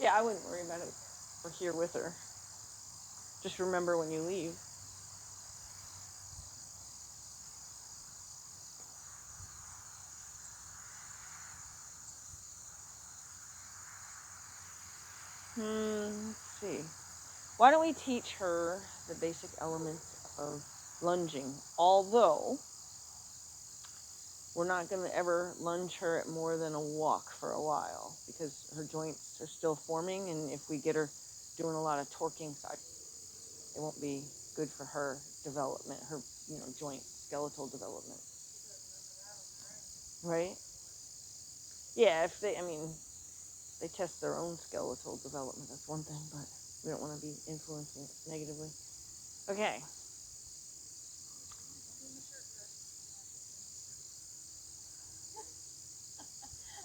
Yeah, I wouldn't worry about it. We're here with her. Just remember when you leave. Let's see. Why don't we teach her the basic elements of lunging? Although we're not going to ever lunge her at more than a walk for a while because her joints are still forming, and if we get her doing a lot of torquing, it won't be good for her development, her joint skeletal development, right? Yeah, if they, I mean, they test their own skeletal development. That's one thing, but we don't want to be influencing it negatively. Okay.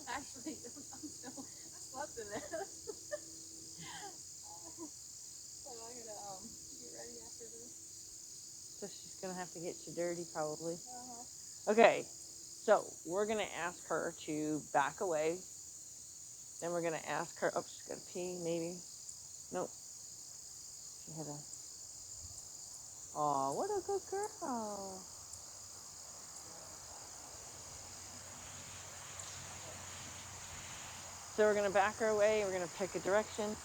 Actually, I slept in it. So I'm gonna get ready after this. So she's gonna have to get you dirty, probably. Okay. So we're gonna ask her to back away. Then we're gonna ask her. Oh, she's got to pee, maybe. Nope. She had a. Oh, what a good girl. So we're gonna back her away. We're gonna pick a direction.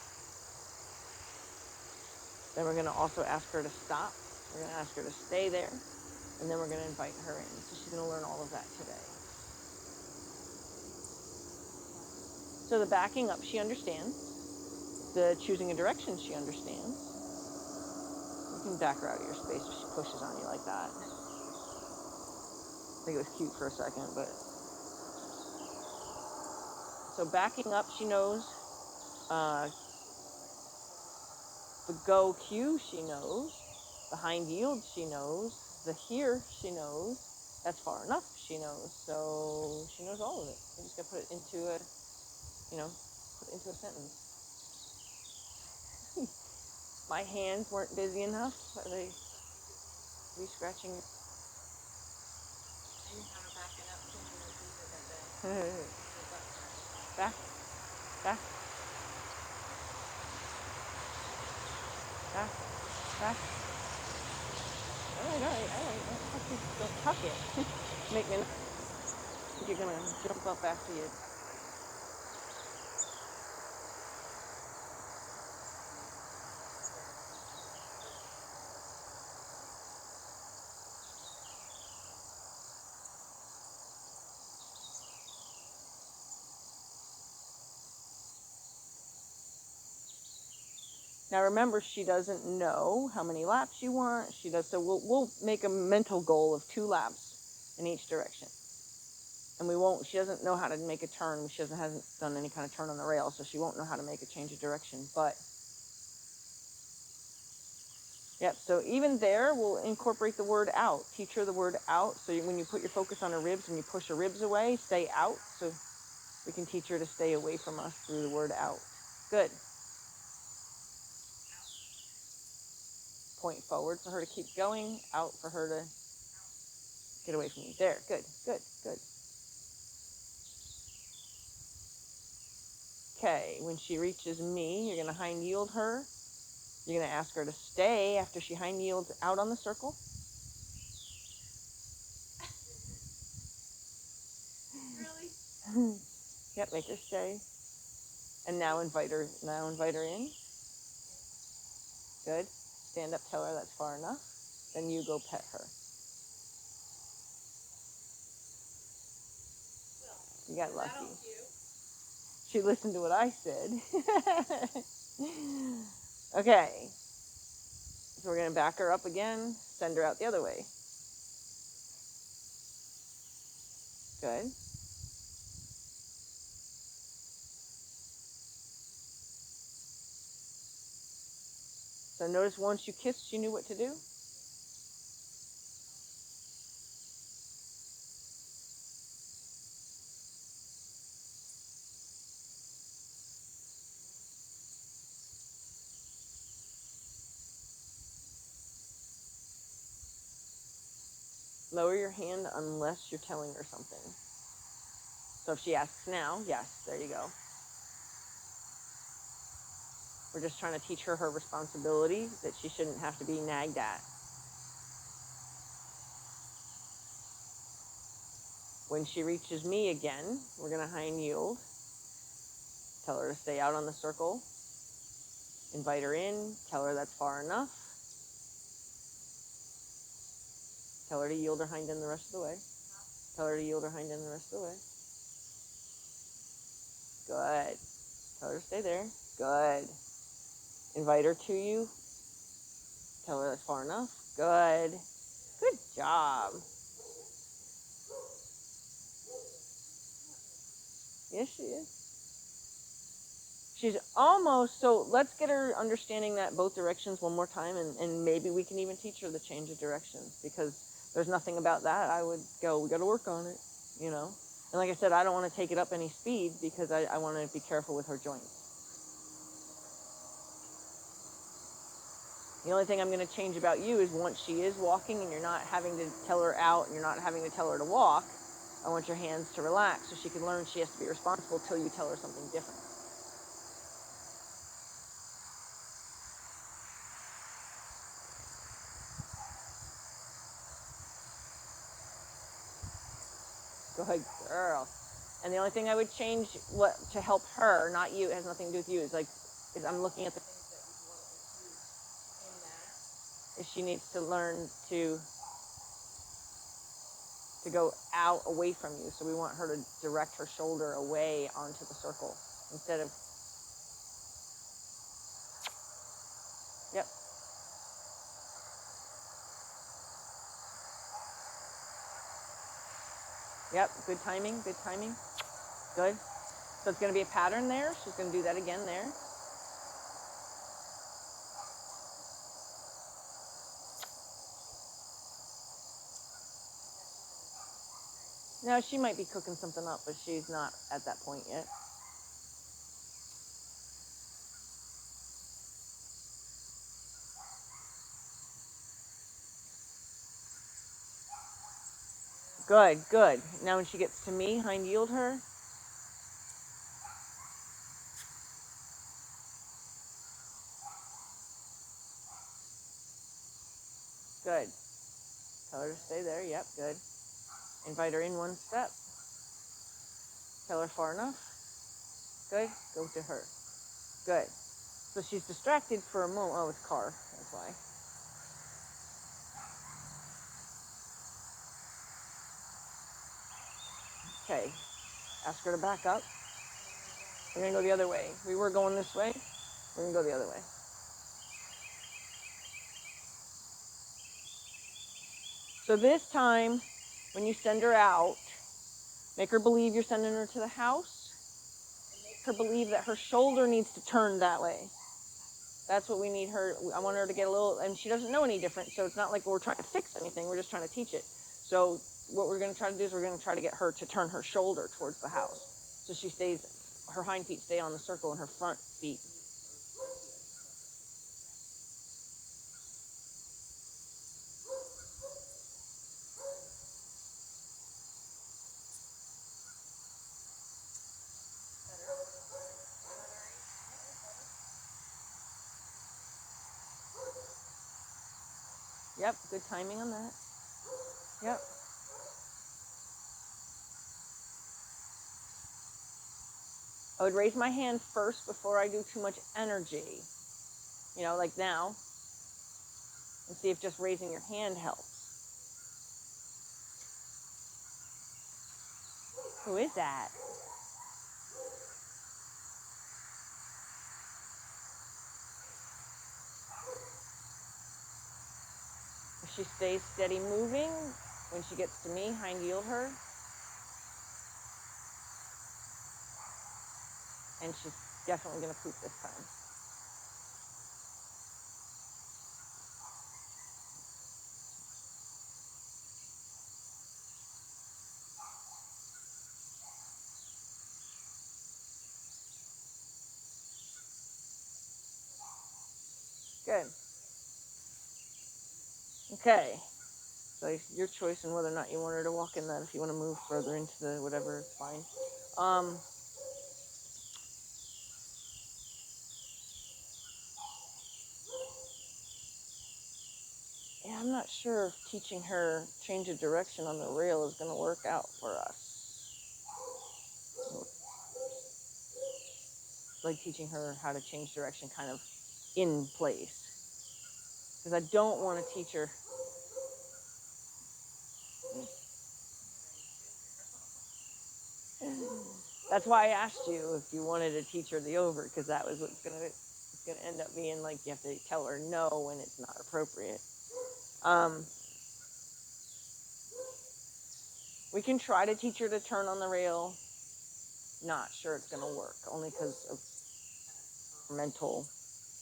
Then we're gonna also ask her to stop. We're gonna ask her to stay there, and then we're gonna invite her in. So she's gonna learn all of that today. So the backing up, she understands. The choosing a direction, she understands. You can back her out of your space if she pushes on you like that. I think it was cute for a second, but so backing up, she knows. Uh, the go cue, she knows. The hind yield, she knows. The here, she knows. That's far enough, she knows. So she knows all of it. You just gotta put it into a, put it into a sentence. My hands weren't busy enough. Are they re-scratching it? Back, back, back, back. All right. Don't tuck it. Make me think you're gonna jump up after you. Now remember, she doesn't know how many laps you want. She does, so we'll make a mental goal of 2 laps in each direction. And we won't. She doesn't know how to make a turn. She hasn't done any kind of turn on the rail, so she won't know how to make a change of direction. But yep. So even there, we'll incorporate the word out. Teach her the word out. So when you put your focus on her ribs and you push her ribs away, say out. So we can teach her to stay away from us through the word out. Good. Point forward for her to keep going. Out for her to get away from you. There. Good. Okay. When she reaches me, you're going to hind yield her. You're going to ask her to stay after she hind yields out on the circle. Really? Yep, make her stay. And now invite her in. Good. Stand up, tell her that's far enough. Then you go pet her. You got lucky. She listened to what I said. Okay. So we're going to back her up again, send her out the other way. Good. So notice once you kissed, she knew what to do. Lower your hand unless you're telling her something. So if she asks now, yes, there you go. We're just trying to teach her her responsibility, that she shouldn't have to be nagged at. When she reaches me again, we're going to hind yield. Tell her to stay out on the circle. Invite her in. Tell her that's far enough. Tell her to yield her hind end the rest of the way. Tell her to yield her hind end the rest of the way. Good. Tell her to stay there. Good. Invite her to you. Tell her that's far enough. Good. Good job. Yes, she is. She's almost, so let's get her understanding that both directions one more time, and maybe we can even teach her the change of directions, because there's nothing about that. I would go, we got to work on it, you know. And like I said, I don't want to take it up any speed, because I want to be careful with her joints. The only thing I'm going to change about you is once she is walking and you're not having to tell her out and you're not having to tell her to walk, I want your hands to relax so she can learn she has to be responsible till you tell her something different. Good girl. And the only thing I would change to help her, not you, it has nothing to do with you, is I'm looking at the things that you want to improve in that. Is she needs to learn to go out away from you. So we want her to direct her shoulder away onto the circle instead of. Yep. Yep. Good timing. Good timing. Good. So it's going to be a pattern there. She's going to do that again there. No, she might be cooking something up, but she's not at that point yet. Good, good. Now when she gets to me, hind yield her. Good. Tell her to stay there. Yep, good. Invite her in one step. Tell her far enough. Good. Go to her. Good. So she's distracted for a moment. Oh, it's car. That's why. Okay. Ask her to back up. We're going to go the other way. We were going this way. We're going to go the other way. So this time, when you send her out, make her believe you're sending her to the house. And make her believe that her shoulder needs to turn that way. That's what we need her. I want her to get a little, and she doesn't know any different, so it's not like we're trying to fix anything. We're just trying to teach it. So what we're going to try to do is we're going to try to get her to turn her shoulder towards the house. So she stays, her hind feet stay on the circle and her front feet. Yep, good timing on that. Yep. I would raise my hand first before I do too much energy. You know, like now. And see if just raising your hand helps. Who is that? If she stays steady moving, when she gets to me, hind yield her. And she's definitely going to poop this time. Good. Okay. So it's your choice on whether or not you want her to walk in that. If you want to move further into the whatever, it's fine. Yeah, I'm not sure if teaching her change of direction on the rail is going to work out for us. Like teaching her how to change direction kind of in place. Because I don't want to teach her. That's why I asked you if you wanted to teach her the over, because that was what's going to end up being like you have to tell her no when it's not appropriate. We can try to teach her to turn on the rail. Not sure it's going to work, only because of mental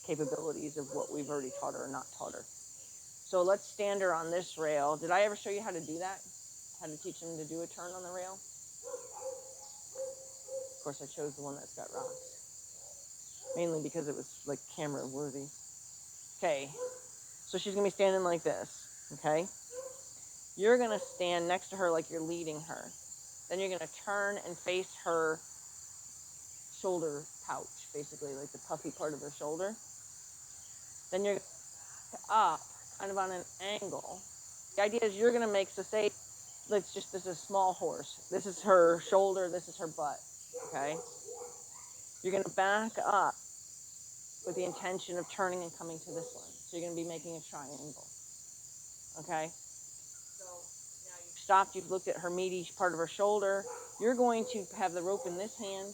capabilities of what we've already taught her or not taught her. So let's stand her on this rail. Did I ever show you how to do that? How to teach them to do a turn on the rail? Of course, I chose the one that's got rocks. Mainly because it was like camera worthy. Okay, so she's going to be standing like this, okay? You're going to stand next to her like you're leading her. Then you're going to turn and face her shoulder pouch, basically, like the puffy part of her shoulder. Then you're up, kind of on an angle. The idea is you're going to make, so say, this is a small horse. This is her shoulder, this is her butt, okay? You're going to back up with the intention of turning and coming to this one. So you're going to be making a triangle, okay? So now you've stopped, you've looked at her meaty part of her shoulder. You're going to have the rope in this hand.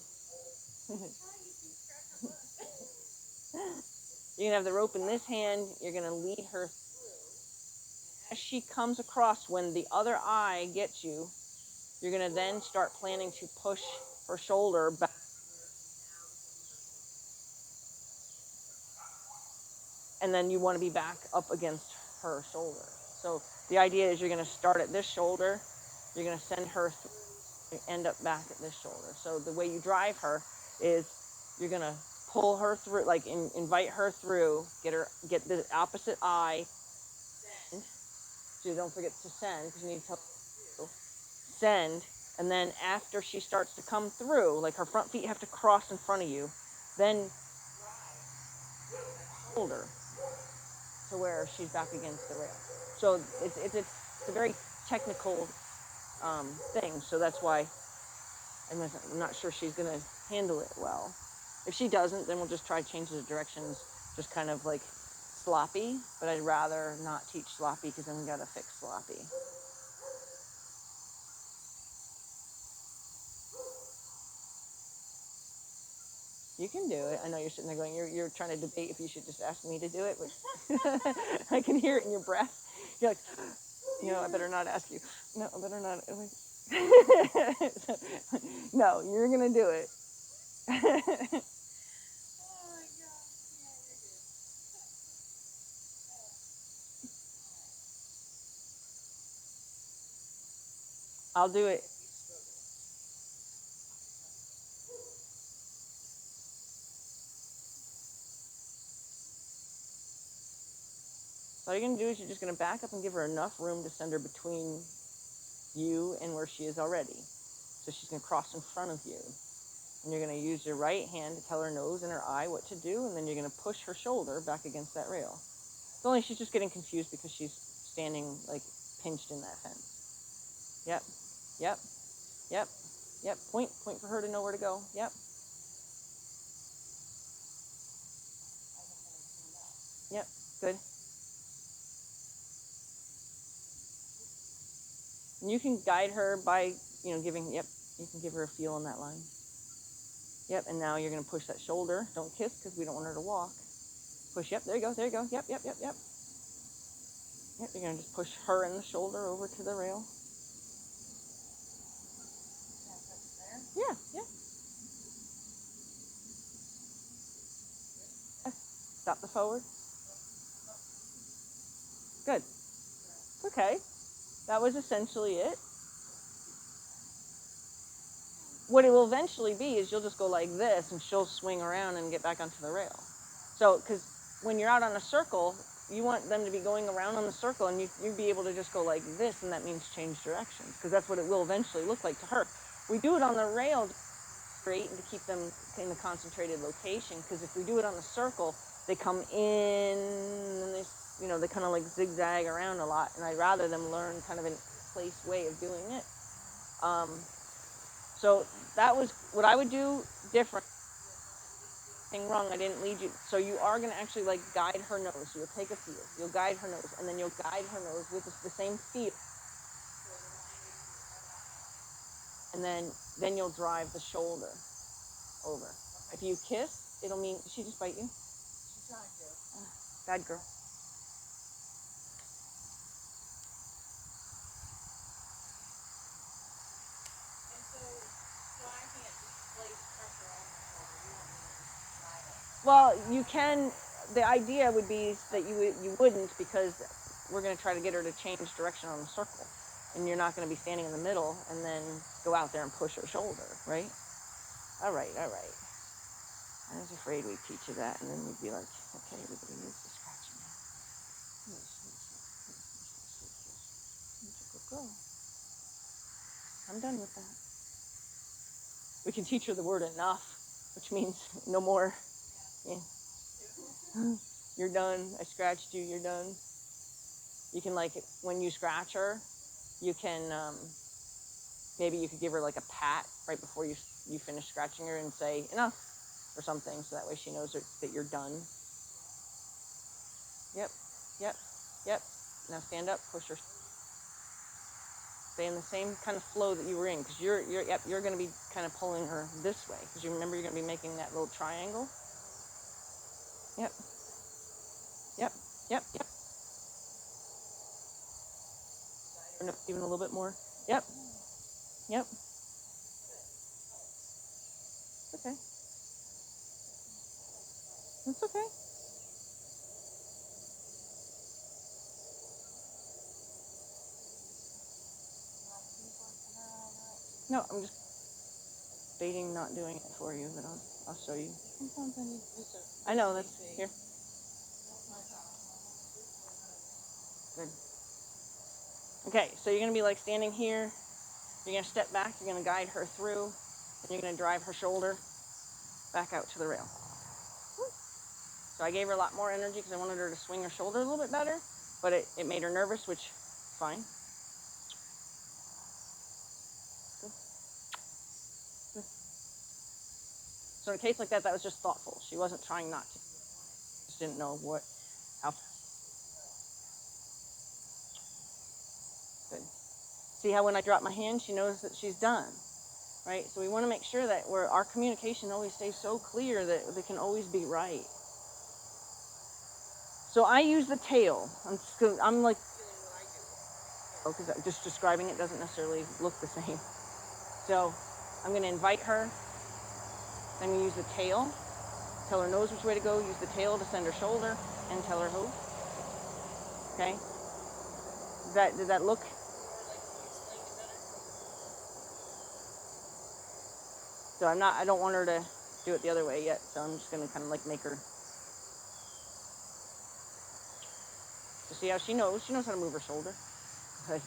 You're going to have the rope in this hand. You're going to lead her through. As she comes across, when the other eye gets you, you're going to then start planning to push her shoulder back. And then you want to be back up against her shoulder. So the idea is you're going to start at this shoulder. You're going to send her through, end up back at this shoulder. So the way you drive her is you're going to pull her through, like invite her through, get the opposite eye, send. So don't forget to send, because you need to send. And then after she starts to come through, like her front feet have to cross in front of you, then shoulder to where she's back against the rail. So it's a very technical thing. So that's why I'm not sure she's going to handle it well. If she doesn't, then we'll just try to change the directions, just kind of like sloppy. But I'd rather not teach sloppy, because then we got to fix sloppy. You can do it. I know you're sitting there going, you're trying to debate if you should just ask me to do it, but I can hear it in your breath. You're like, I better not ask you. No, I better not. No, you're going to do it. I'll do it. All you're going to do is you're just going to back up and give her enough room to send her between you and where she is already. So she's going to cross in front of you. And you're going to use your right hand to tell her nose and her eye what to do, and then you're going to push her shoulder back against that rail. It's only she's just getting confused because she's standing like pinched in that fence. Yep, yep, yep, yep. Point for her to know where to go. Yep. Yep, good. And you can guide her by, giving, you can give her a feel on that line. Yep, and now you're going to push that shoulder. Don't kiss, because we don't want her to walk. Push, yep, there you go, there you go. Yep, yep, yep, yep. Yep, you're going to just push her and the shoulder over to the rail. Yeah, yeah. Stop the forward. Good. Okay. That was essentially it. What it will eventually be is you'll just go like this, and she'll swing around and get back onto the rail. So, because when you're out on a circle, you want them to be going around on the circle, and you'd be able to just go like this, and that means change directions, because that's what it will eventually look like to her. We do it on the rail straight and to keep them in the concentrated location, because if we do it on the circle, they come in, and they, you know, they kind of like zigzag around a lot, and I'd rather them learn kind of a place way of doing it. So that was what I would do different. Thing wrong, I didn't lead you. So you are going to actually like guide her nose. You'll take a feel. You'll guide her nose, and then you'll guide her nose with the same feel. And then you'll drive the shoulder over. If you kiss, it'll mean, did she just bite you? She's trying to. Bad girl. Well, you can. The idea would be that you wouldn't, because we're going to try to get her to change direction on the circle, and you're not going to be standing in the middle and then go out there and push her shoulder, right? All right. I was afraid we'd teach you that, and then we'd be like, okay, everybody needs to scratch now. Go. I'm done with that. We can teach her the word enough, which means no more. Yeah. You're done. I scratched you. You're done. You can, like, when you scratch her, you can, maybe you could give her like a pat right before you finish scratching her and say enough or something, so that way she knows that you're done. Yep. Now stand up, push her. Stay in the same kind of flow that you were in, because you're going to be kind of pulling her this way, because you remember you're going to be making that little triangle. Yep. Even a little bit more. Yep. Okay. It's okay. No, I'm just baiting, not doing it for you, but I'll show you. I know, that's here. Good. Okay, so you're going to be like standing here. You're going to step back. You're going to guide her through, and you're going to drive her shoulder back out to the rail. So I gave her a lot more energy because I wanted her to swing her shoulder a little bit better, but it made her nervous, which is fine. Good. So in a case like that, that was just thoughtful. She wasn't trying not to. Just didn't know how. Good. See how when I drop my hand, she knows that she's done, right? So we want to make sure that our communication always stays so clear that they can always be right. So I use the tail. I'm like, because just describing it doesn't necessarily look the same. So I'm going to invite her. Then we use the tail. Tell her nose which way to go. Use the tail to send her shoulder, and tell her who. Okay. Did that look? So I don't want her to do it the other way yet. So I'm just going to kind of like make her. To see how she knows. She knows how to move her shoulder. Good.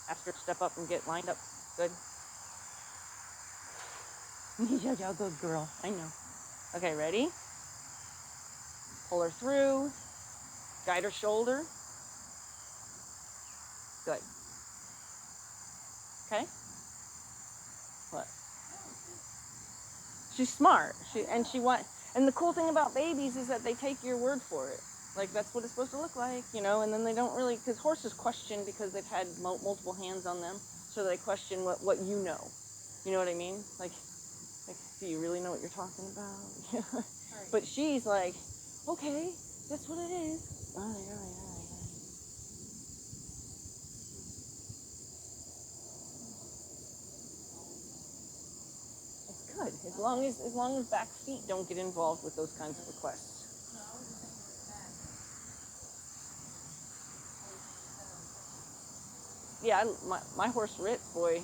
Ask her to step up and get lined up. Good. You're a good girl. I know. Okay, ready? Pull her through. Guide her shoulder. Good. Okay? What? She's smart. And the cool thing about babies is that they take your word for it. Like, that's what it's supposed to look like, you know, and then they don't really, because horses question because they've had multiple hands on them, so they question what you know. You know what I mean? Like, do you really know what you're talking about? But she's like, okay, that's what it is. All right. It's good, as long as back feet don't get involved with those kinds of requests. Yeah, my horse Ritz, boy,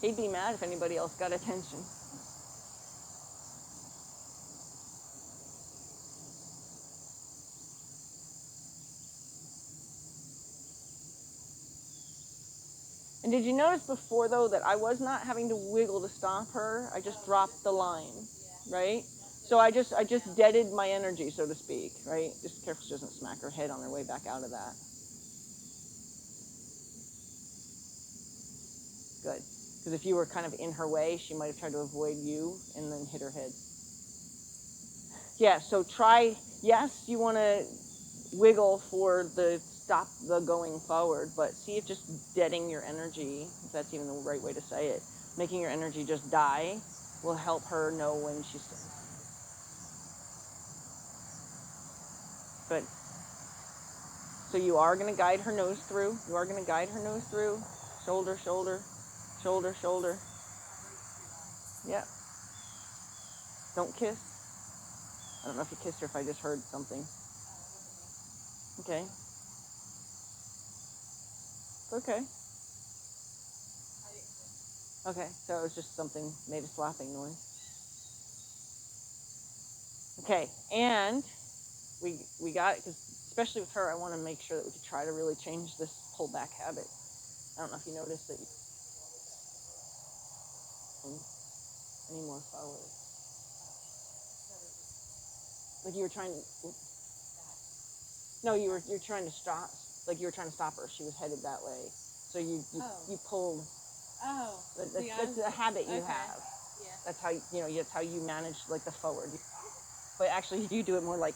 he'd be mad if anybody else got attention. And did you notice before, though, that I was not having to wiggle to stop her? I just dropped the line, right? So I just deaded my energy, so to speak, right? Just careful she doesn't smack her head on her way back out of that. Good. Because if you were kind of in her way, she might have tried to avoid you and then hit her head. Yeah, so try, yes, you want to wiggle for the stop the going forward, but see if just deading your energy, if that's even the right way to say it, making your energy just die will help her know when she's good. So you are going to guide her nose through. You are going to guide her nose through. Shoulder, shoulder, shoulder, shoulder. Yeah. Don't kiss. I don't know if you kissed her, if I just heard something. Okay. Okay. Okay, so it was just something, made a slapping noise. Okay, and we got it, because especially with her, I want to make sure that we could try to really change this pullback habit. I don't know if you noticed that you any more forward. Like you were trying to, no, you're trying to stop, like you were trying to stop her. She was headed that way, so you pulled. Oh, that's a habit you have. Yeah. That's how that's how you manage like the forward. But actually, you do it more like,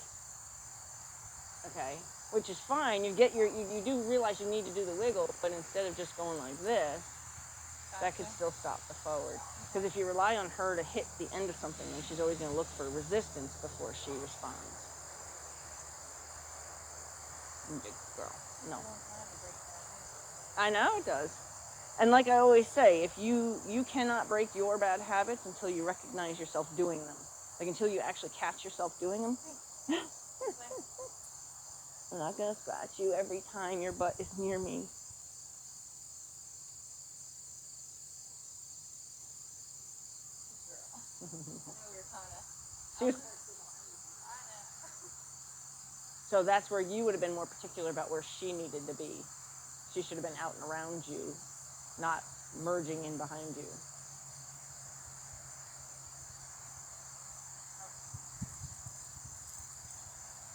okay, which is fine. You get you do realize you need to do the wiggle, but instead of just going like this, that could still stop the forward. Because if you rely on her to hit the end of something, then she's always going to look for resistance before she responds. Big girl. No. I know it does. And like I always say, if you cannot break your bad habits until you recognize yourself doing them. Like until you actually catch yourself doing them. I'm not going to scratch you every time your butt is near me. So that's where you would have been more particular about where she needed to be. She should have been out and around you, not merging in behind you.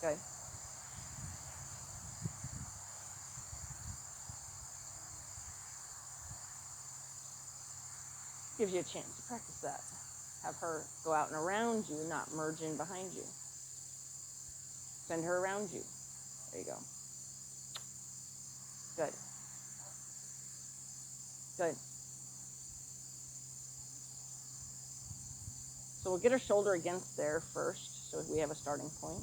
Okay. Gives you a chance to practice that. Have her go out and around you, not merge in behind you. Send her around you. There you go. Good. Good. So we'll get her shoulder against there first, so we have a starting point.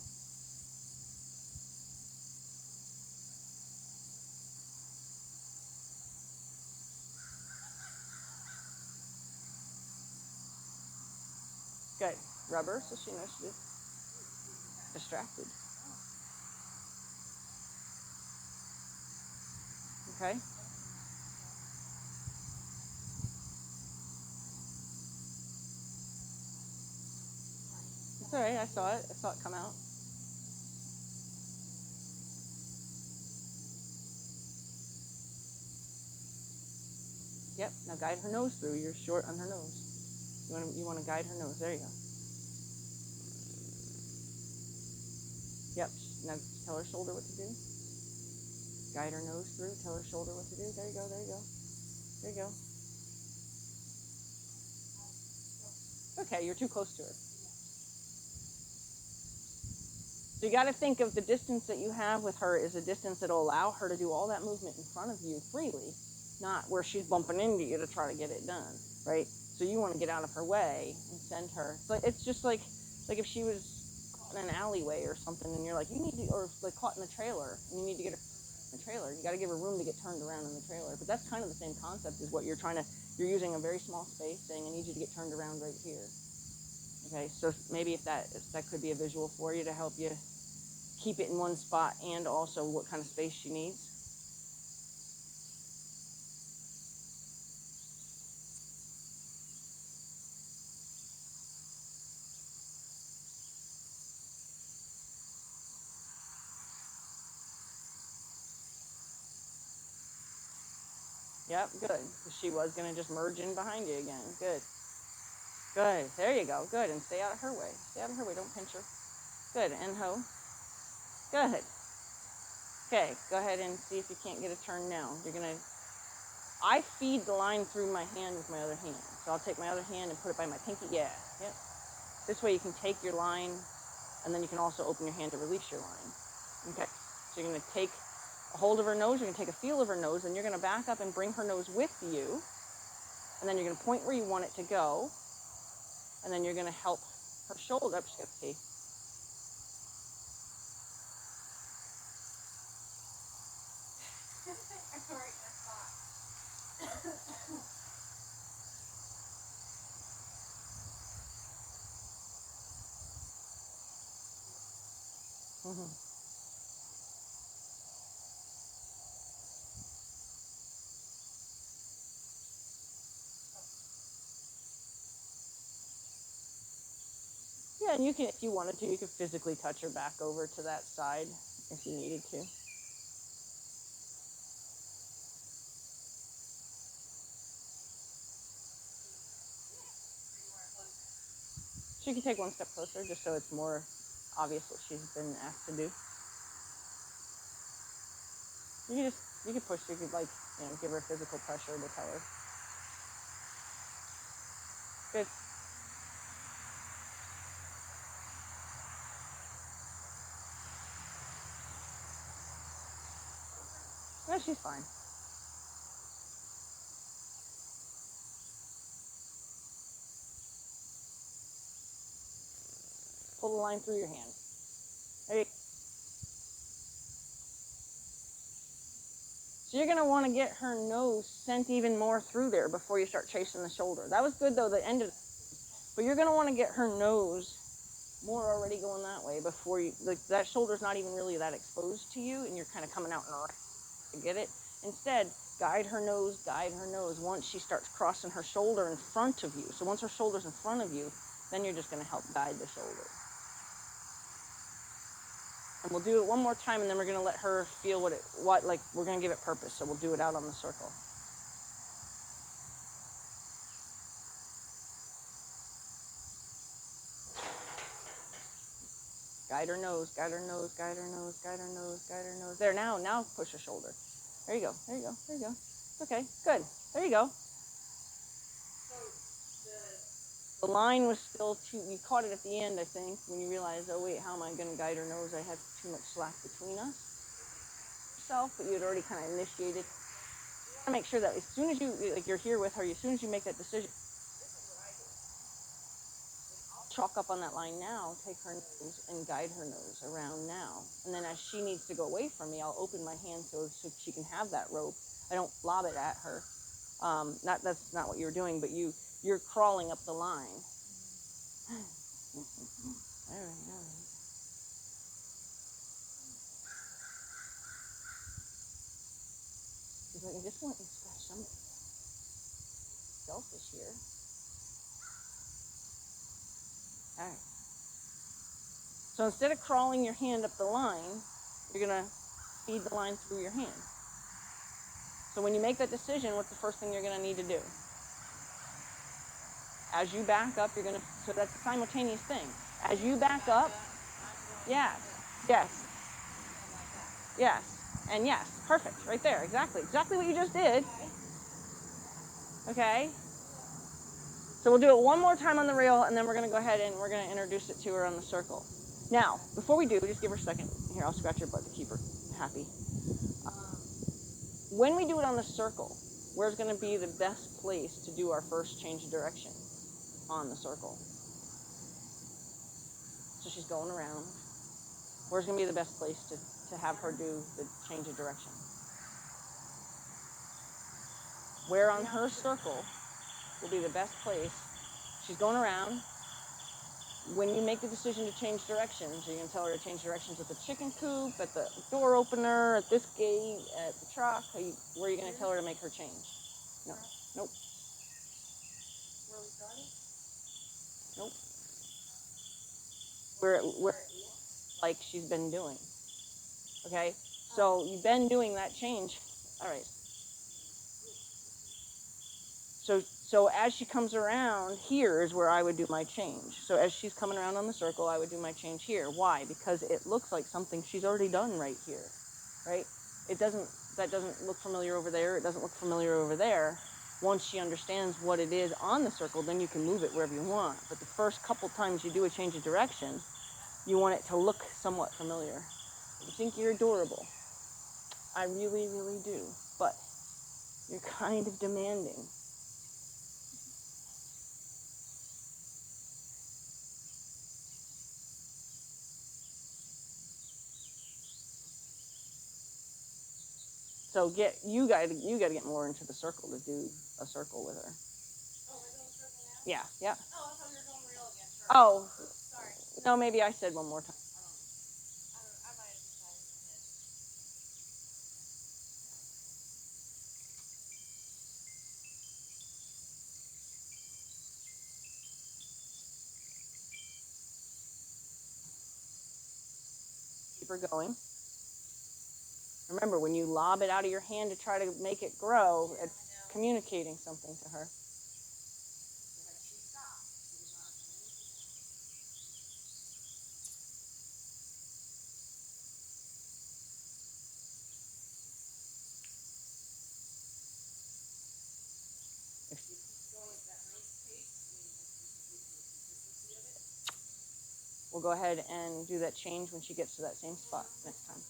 Good. Rubber, so she knows she's distracted. Okay. It's all right. I saw it. I saw it come out. Yep. Now guide her nose through. You're short on her nose. You want to guide her nose. There you go. Yep. Now tell her shoulder what to do. Guide her nose through. Tell her shoulder what to do. There you go. There you go. There you go. Okay, you're too close to her. So you got to think of the distance that you have with her is a distance that'll allow her to do all that movement in front of you freely, not where she's bumping into you to try to get it done, right? So you want to get out of her way and send her. But it's just like if she was caught in an alleyway or something, and you're like, you need to, or like caught in a trailer, and you need to get her in the trailer. You got to give her room to get turned around in the trailer. But that's kind of the same concept as what you're trying to. You're using a very small space, saying, I need you to get turned around right here. Okay, so maybe if that could be a visual for you to help you keep it in one spot and also what kind of space she needs. Yep, good. She was going to just merge in behind you again. Good. Good. There you go. Good. And stay out of her way. Stay out of her way. Don't pinch her. Good. And ho. Good. Okay. Go ahead and see if you can't get a turn now. You're going to... I feed the line through my hand with my other hand. So I'll take my other hand and put it by my pinky. Yeah. Yep. This way you can take your line, and then you can also open your hand to release your line. Okay. So you're going to take a hold of her nose. You're going to take a feel of her nose, and you're going to back up and bring her nose with you. And then you're going to point where you want it to go. And then you're going to help her shoulder up. She's got to pee. Mm-hmm. Yeah, and you can, if you wanted to, you could physically touch her back over to that side if you needed to. She can take one step closer just so it's more obvious what she's been asked to do. You could push, you could give her physical pressure to tell her. Good. No, she's fine. Pull the line through your hand. There you go. So you're going to want to get her nose sent even more through there before you start chasing the shoulder. That was good, though, the end of it. But you're going to want to get her nose more already going that way before you, that shoulder's not even really that exposed to you, and you're kind of coming out and around to get it. Instead, guide her nose. Once she starts crossing her shoulder in front of you. So once her shoulder's in front of you, then you're just going to help guide the shoulder. And we'll do it one more time, and then we're going to let her feel we're going to give it purpose. So we'll do it out on the circle. Guide her nose. There, now push her shoulder. There you go. Okay, good. There you go. The line was still you caught it at the end, I think, when you realized, oh wait, how am I going to guide her nose? I have too much slack between us. But you had already kind of initiated. You want to make sure that as soon as you're here with her, as soon as you make that decision, chalk up on that line now, take her nose and guide her nose around now. And then as she needs to go away from me, I'll open my hand so she can have that rope. I don't lob it at her. That's not what you were doing, but you're crawling up the line. All right. She's like, I just want you to scratch some selfish here. All right. So instead of crawling your hand up the line, you're going to feed the line through your hand. So when you make that decision, what's the first thing you're going to need to do? As you back up, you're going to, so that's a simultaneous thing. As you back up, yes, and yes, perfect, right there, exactly what you just did. Okay? So we'll do it one more time on the rail, and then we're going to go ahead and we're going to introduce it to her on the circle. Now, before we do, just give her a second. Here, I'll scratch her butt to keep her happy. When we do it on the circle, where's going to be the best place to do our first change of direction? On the circle. So she's going around. Where's going to be the best place to have her do the change of direction? Where on her circle will be the best place? She's going around. When you make the decision to change directions, you're going to tell her to change directions at the chicken coop, at the door opener, at this gate, at the truck. Where are you going to tell her to make her change? No. Nope. Where we started? Nope. Where like she's been doing. Okay? So you've been doing that change. All right. So as she comes around, here is where I would do my change. So as she's coming around on the circle, I would do my change here. Why? Because it looks like something she's already done right here, right? That doesn't look familiar over there. It doesn't look familiar over there. Once she understands what it is on the circle, then you can move it wherever you want. But the first couple times you do a change of direction, you want it to look somewhat familiar. You think you're adorable. I really, really do. But you're kind of demanding. So you got to get more into the circle to do a circle with her. Oh, we're doing a circle now? Yeah, yeah. Oh, I thought we were going real again. Sure. Oh, sorry. No, maybe I said one more time. I might have decided in my head. Keep her going. Remember, when you lob it out of your hand to try to make it grow, it's communicating something to her. We'll go ahead and do that change when she gets to that same spot next time.